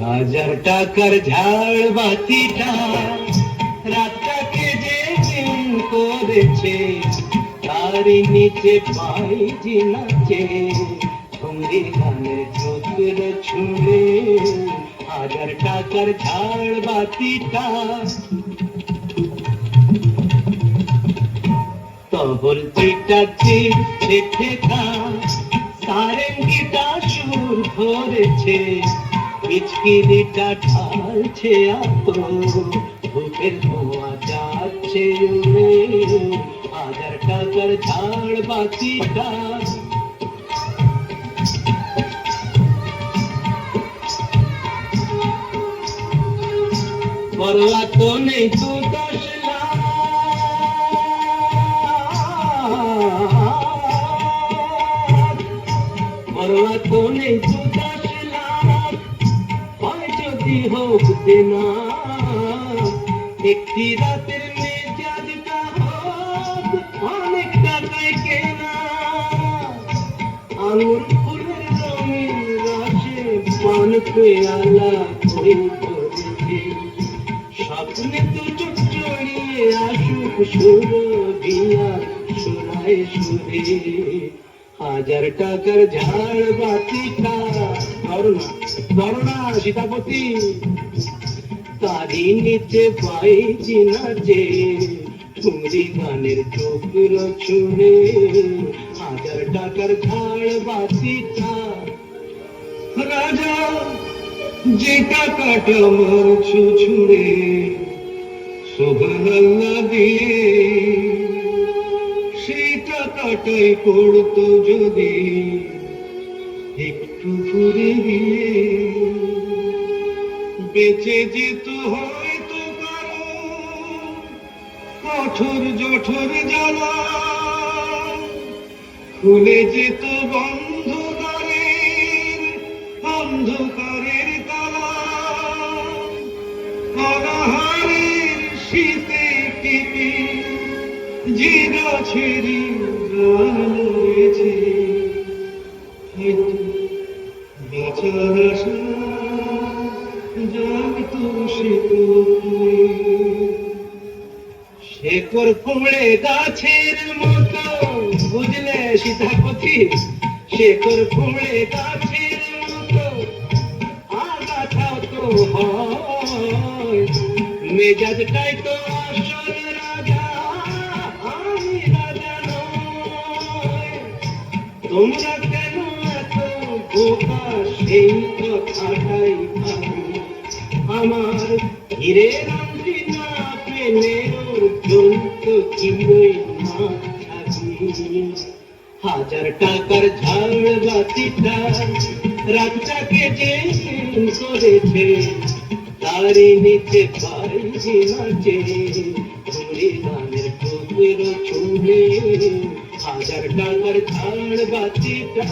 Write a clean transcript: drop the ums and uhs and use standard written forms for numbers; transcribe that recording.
হাজার টাকার ঝাড়বাতিটা রাতটাকে যে দিন করেছে, তারই নিচে পাইজি নাচে ঠুমরি গানের চোখের ছুঁড়ে। হাজার টাকার ঝাড়বাতিটা তবল চিটাচ্ছে ঠেকা, সারেঙ্গিটা সুর ধরেছে, পিচকিরিটা ঢালছে আতো, ধূপের ধোঁয়া যাচ্ছে উড়ে। হাজার টাকার ঝাড়বাতিটা পরোয়া তো নেই তো 10 লাখ, পরোয়া তো নেই তো 10 লাখ, হয় যদি হোক দেনা। একটি রাতের মেজাজটা হোক অনেক টাকায় কেনা। আঙুর ফুলের রঙের রসে পান পেয়ালা করে ধরেছে, স্বপ্নে তো চোখ জড়িয়ে আসুক সুরভিয়া সুরায় সুরে। হাজার টাকার ঝাড়বাতিটা ধরনা সীতাপতি, তারই নিচে পাইজি নাচে ঠুমরি গানের চোখের ছুঁড়ে। হাজার টাকার ঝাড়বাতিটা রাজা যে টাকাটা মারছো ছুঁড়ে, সুবহানাল্লাহ দিয়ে সেই টাকাটাই পড়তো যদি একটু ঘুরে গিয়ে। বেঁচে যেত হয়তো কারো কঠোর জঠোর জ্বালা, খুলে যেত বন্ধ অন্ধকারের তালা। অনাহারের শীতে টিপে যে গাছেরই প্রাণ রয়েছে, হয়তো বেচার আশা জাগতো শেকড় ফুঁড়ে গাছের মতো, বুঝলে সীতাপতি? শেকড় ফুঁড়ে গাছের মতো আগাছাও তো হয়, মেজাজটাই তো আসল রাজা, আমি রাজা নয়। তোমরা কেন এত বোকা সেই কথাটাই ভাবি, আমার হীরের আংটি না পেলে ওর জ্বলত চিরই না থাকি। হাজার টাকার ঝাড়বাতিটা রাতটাকে যে করেছে, তারই নিচে পাইজি নাচে ঠুমরি গানের চোখের ছুঁড়ে। হাজার টাকার ঝাড়বাতিটা